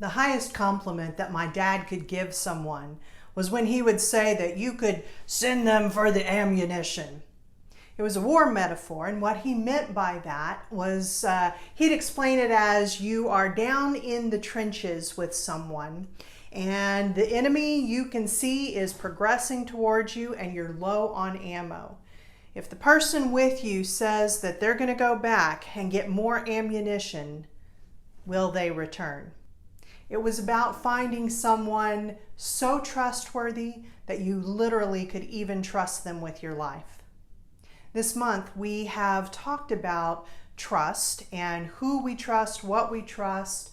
The highest compliment that my dad could give someone was when he would say that you could send them for the ammunition. It was a war metaphor, and what he meant by that was he'd explain it as you are down in the trenches with someone, and the enemy you can see is progressing towards you and you're low on ammo. If the person with you says that they're going to go back and get more ammunition, will they return? It was about finding someone so trustworthy that you literally could even trust them with your life. This month we have talked about trust and who we trust, what we trust,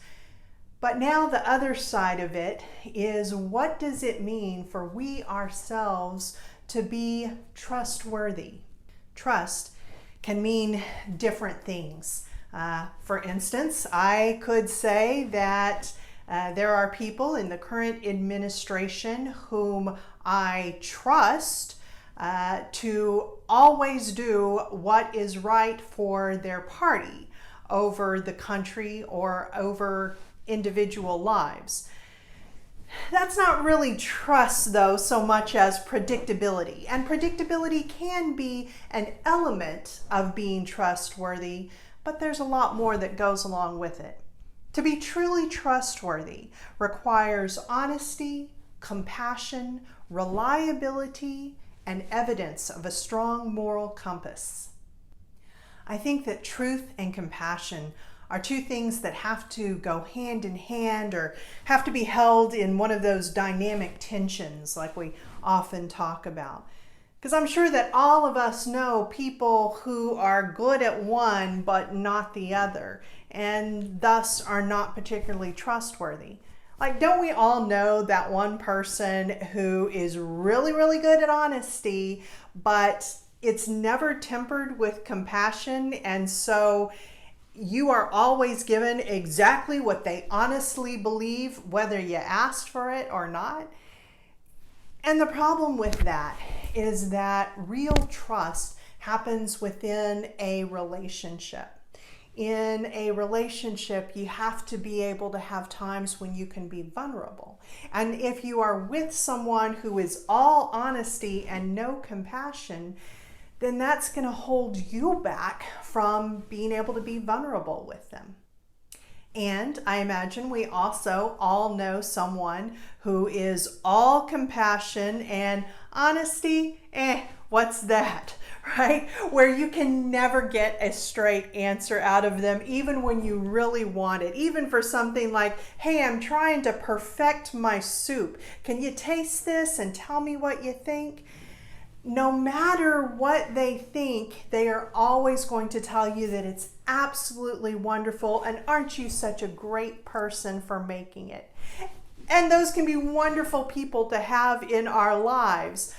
but now the other side of it is, what does it mean for we ourselves to be trustworthy? Trust can mean different things. For instance, I could say that there are people in the current administration whom I trust to always do what is right for their party over the country or over individual lives. That's not really trust, though, so much as predictability. And predictability can be an element of being trustworthy, but there's a lot more that goes along with it. To be truly trustworthy requires honesty, compassion, reliability, and evidence of a strong moral compass. I think that truth and compassion are two things that have to go hand in hand or have to be held in one of those dynamic tensions like we often talk about. Because I'm sure that all of us know people who are good at one but not the other, and thus are not particularly trustworthy. Like, don't we all know that one person who is really, really good at honesty, but it's never tempered with compassion, and so you are always given exactly what they honestly believe, whether you asked for it or not? And the problem with that is that real trust happens within a relationship. In a relationship, you have to be able to have times when you can be vulnerable. And if you are with someone who is all honesty and no compassion, then that's going to hold you back from being able to be vulnerable with them. And I imagine we also all know someone who is all compassion and honesty, what's that, right? Where you can never get a straight answer out of them, even when you really want it. Even for something like, hey, I'm trying to perfect my soup. Can you taste this and tell me what you think? No matter what they think, they are always going to tell you that it's absolutely wonderful and aren't you such a great person for making it? And those can be wonderful people to have in our lives.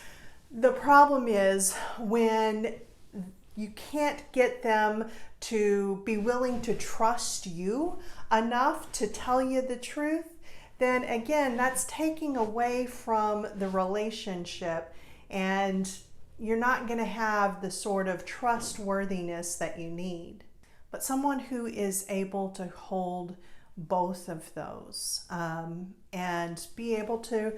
The problem is when you can't get them to be willing to trust you enough to tell you the truth, then again, that's taking away from the relationship, and you're not going to have the sort of trustworthiness that you need. But someone who is able to hold both of those and be able to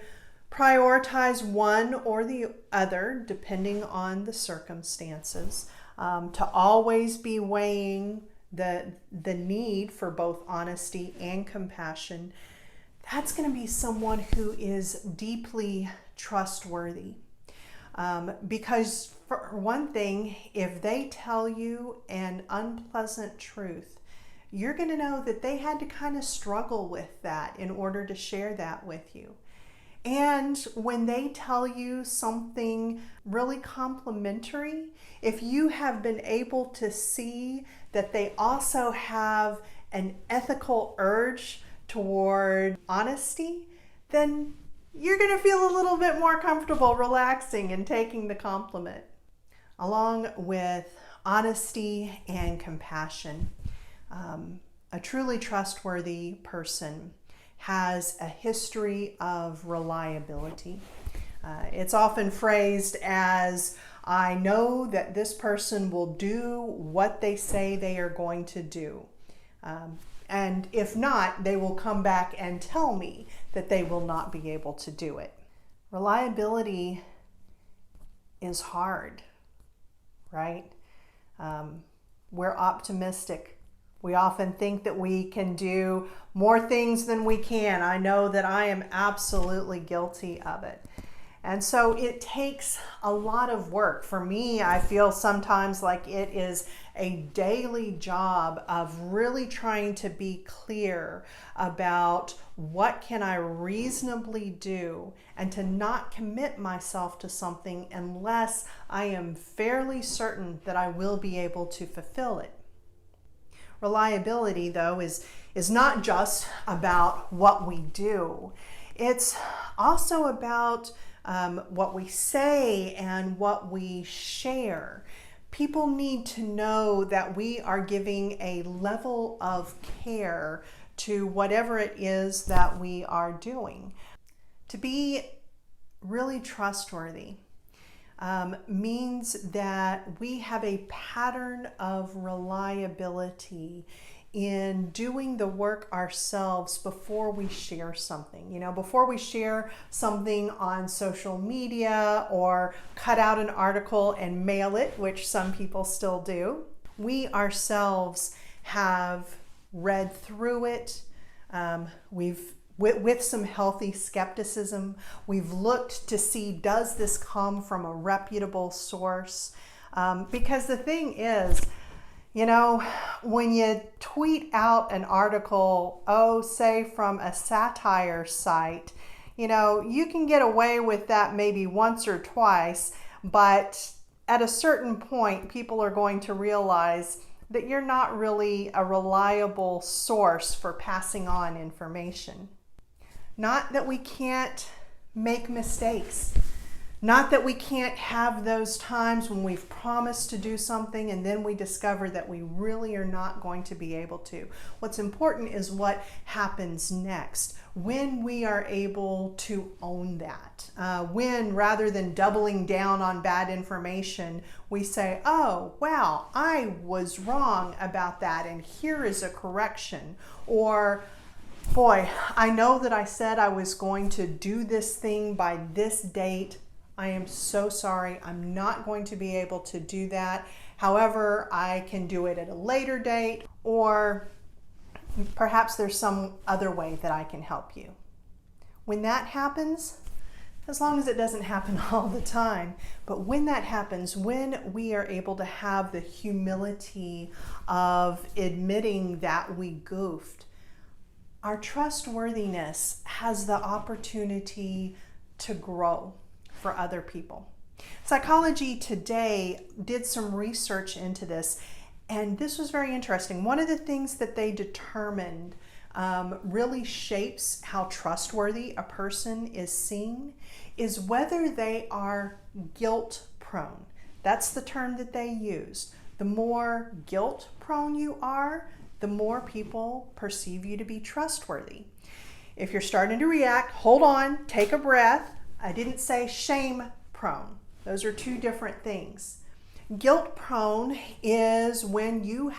prioritize one or the other depending on the circumstances, to always be weighing the need for both honesty and compassion, that's going to be someone who is deeply trustworthy. Because for one thing, if they tell you an unpleasant truth, you're going to know that they had to kind of struggle with that in order to share that with you. And when they tell you something really complimentary, if you have been able to see that they also have an ethical urge toward honesty, then you're going to feel a little bit more comfortable relaxing and taking the compliment. Along with honesty and compassion, a truly trustworthy person has a history of reliability. It's often phrased as, I know that this person will do what they say they are going to do. And if not, they will come back and tell me that they will not be able to do it. Reliability is hard, right? We're optimistic. We often think that we can do more things than we can. I know that I am absolutely guilty of it. And so it takes a lot of work. For me, I feel sometimes like it is a daily job of really trying to be clear about what can I reasonably do, and to not commit myself to something unless I am fairly certain that I will be able to fulfill it. Reliability, though, is not just about what we do. It's also about what we say and what we share. People need to know that we are giving a level of care to whatever it is that we are doing. To be really trustworthy means that we have a pattern of reliability in doing the work ourselves before we share something. You know, before we share something on social media or cut out an article and mail it, which some people still do, we ourselves have read through it. With some healthy skepticism, we've looked to see, does this come from a reputable source? Because the thing is, you know, when you tweet out an article, say from a satire site, you know, you can get away with that maybe once or twice, but at a certain point, people are going to realize that you're not really a reliable source for passing on information. Not that we can't make mistakes. Not that we can't have those times when we've promised to do something and then we discover that we really are not going to be able to. What's important is what happens next, when we are able to own that. When, rather than doubling down on bad information, we say, oh, wow, I was wrong about that and here is a correction. Or, boy, I know that I said I was going to do this thing by this date. I am so sorry. I'm not going to be able to do that. However, I can do it at a later date, or perhaps there's some other way that I can help you. When that happens, as long as it doesn't happen all the time, but when that happens, when we are able to have the humility of admitting that we goofed, our trustworthiness has the opportunity to grow for other people. Psychology Today did some research into this, and this was very interesting. One of the things that they determined really shapes how trustworthy a person is seen is whether they are guilt prone. That's the term that they used. The more guilt prone you are, the more people perceive you to be trustworthy. If you're starting to react, hold on, take a breath. I didn't say shame prone. Those are two different things. Guilt prone is when you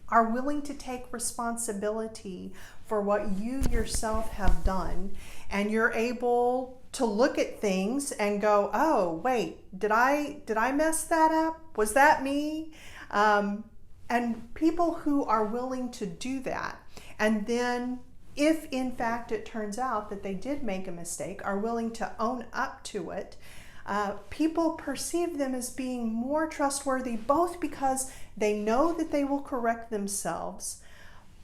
are willing to take responsibility for what you yourself have done, and you're able to look at things and go, oh, wait, did I mess that up? Was that me? And people who are willing to do that, and then if in fact it turns out that they did make a mistake, are willing to own up to it, people perceive them as being more trustworthy, both because they know that they will correct themselves,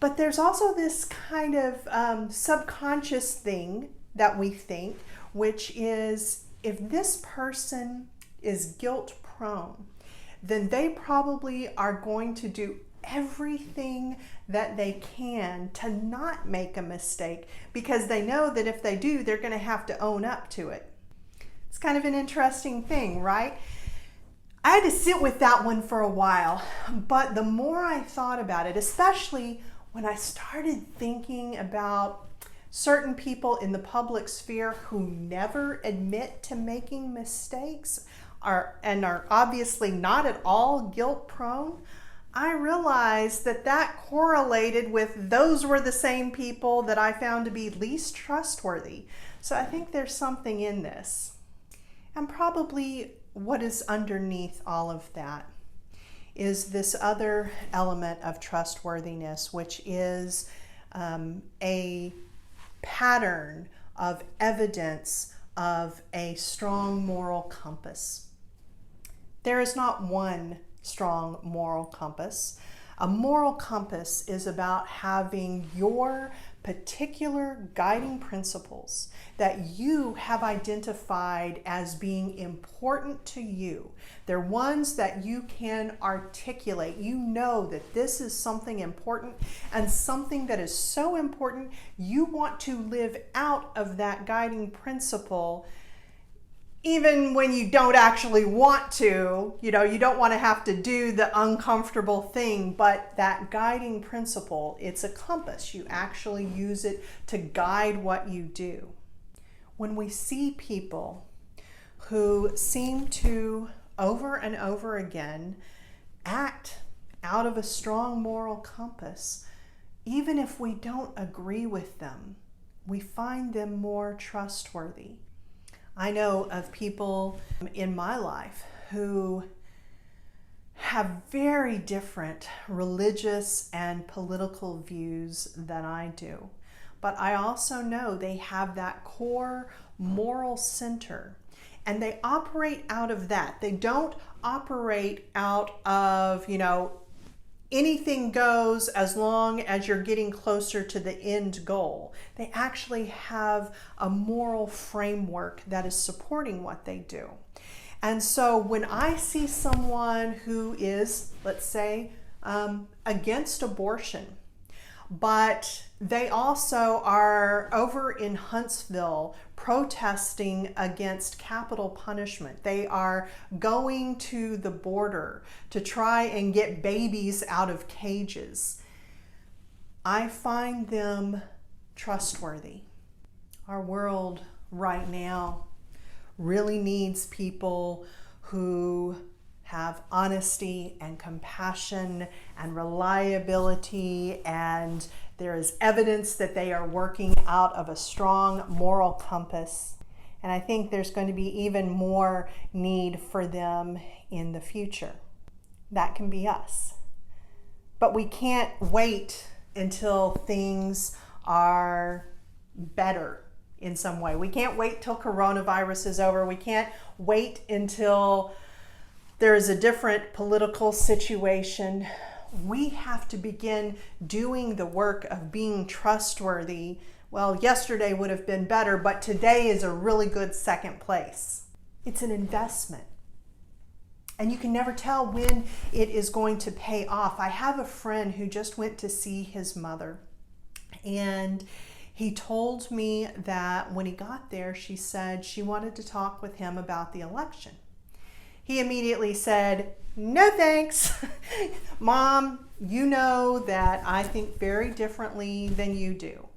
but there's also this kind of subconscious thing that we think, which is, if this person is guilt prone, then they probably are going to do everything that they can to not make a mistake, because they know that if they do, they're going to have to own up to it. It's kind of an interesting thing, right? I had to sit with that one for a while, but the more I thought about it, especially when I started thinking about certain people in the public sphere who never admit to making mistakes and are obviously not at all guilt prone, I realized that that correlated with those were the same people that I found to be least trustworthy. So I think there's something in this. And probably what is underneath all of that is this other element of trustworthiness, which is a pattern of evidence of a strong moral compass. There is not one strong moral compass. A moral compass is about having your particular guiding principles that you have identified as being important to you. They're ones that you can articulate. You know that this is something important, and something that is so important, you want to live out of that guiding principle even when you don't actually want to. You don't want to have to do the uncomfortable thing, but that guiding principle, it's a compass. You actually use it to guide what you do. When we see people who seem to over and over again act out of a strong moral compass, even if we don't agree with them, we find them more trustworthy. I know of people in my life who have very different religious and political views than I do. But I also know they have that core moral center, and they operate out of that. They don't operate out of, anything goes as long as you're getting closer to the end goal. They actually have a moral framework that is supporting what they do. And so when I see someone who is, let's say, against abortion, but they also are over in Huntsville protesting against capital punishment. They are going to the border to try and get babies out of cages. I find them trustworthy. Our world right now really needs people who have honesty and compassion and reliability, and there is evidence that they are working out of a strong moral compass. And I think there's going to be even more need for them in the future. That can be us. But we can't wait until things are better in some way. We can't wait till coronavirus is over. We can't wait until there is a different political situation. We have to begin doing the work of being trustworthy. Well, yesterday would have been better, but today is a really good second place. It's an investment. And you can never tell when it is going to pay off. I have a friend who just went to see his mother, and he told me that when he got there, she said she wanted to talk with him about the election. He immediately said, "No thanks. Mom, you know that I think very differently than you do."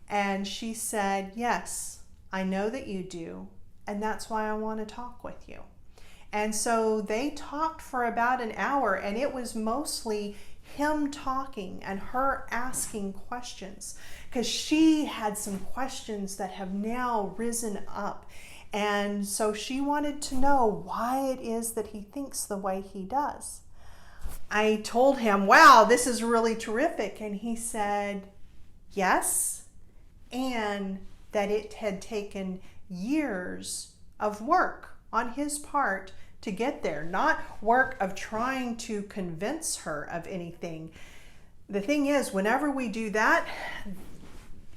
And she said, "Yes, I know that you do, and that's why I want to talk with you." And so they talked for about an hour, and it was mostly him talking and her asking questions, because she had some questions that have now risen up. And so she wanted to know why it is that he thinks the way he does. I told him, "Wow, this is really terrific." And he said, yes, and that it had taken years of work on his part to get there, not work of trying to convince her of anything. The thing is, whenever we do that,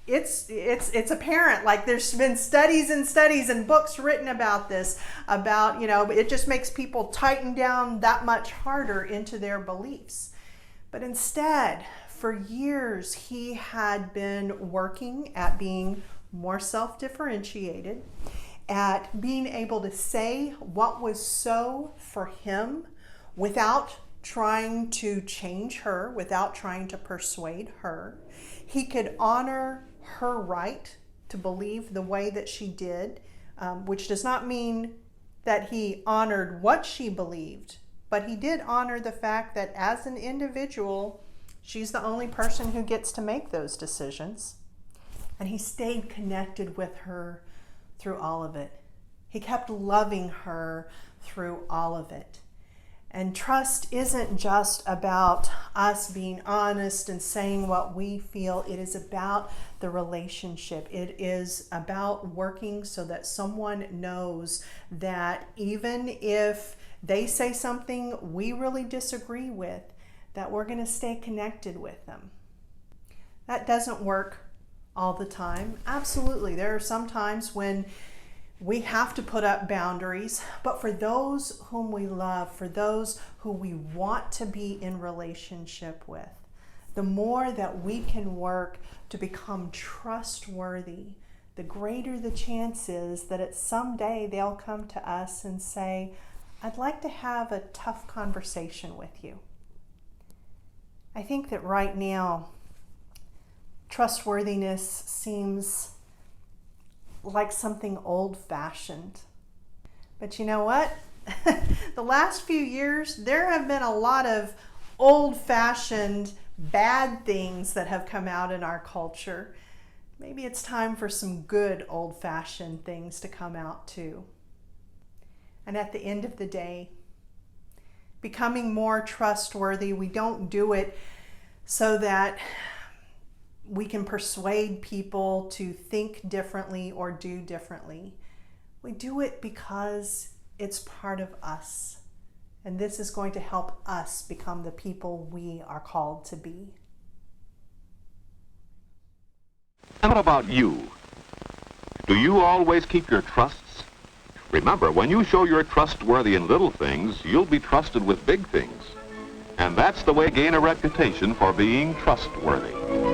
it's apparent. Like, there's been studies and studies and books written about this, about, it just makes people tighten down that much harder into their beliefs. But instead, for years, he had been working at being more self-differentiated, at being able to say what was so for him without trying to change her, without trying to persuade her. He could honor her right to believe the way that she did, which does not mean that he honored what she believed, but he did honor the fact that as an individual, she's the only person who gets to make those decisions. And he stayed connected with her through all of it. He kept loving her through all of it. And trust isn't just about us being honest and saying what we feel. It is about the relationship. It is about working so that someone knows that even if they say something we really disagree with, that we're going to stay connected with them. That doesn't work all the time. Absolutely. There are some times when we have to put up boundaries, but for those whom we love, for those who we want to be in relationship with, the more that we can work to become trustworthy, the greater the chance is that at some day they'll come to us and say, I'd like to have a tough conversation with you. I think that right now, trustworthiness seems like something old-fashioned. But you know what? The last few years, there have been a lot of old-fashioned bad things that have come out in our culture. Maybe it's time for some good old-fashioned things to come out too. And at the end of the day, becoming more trustworthy, we don't do it so that we can persuade people to think differently or do differently. We do it because it's part of us. And this is going to help us become the people we are called to be. And what about you? Do you always keep your trusts? Remember, when you show you're trustworthy in little things, you'll be trusted with big things. And that's the way to gain a reputation for being trustworthy.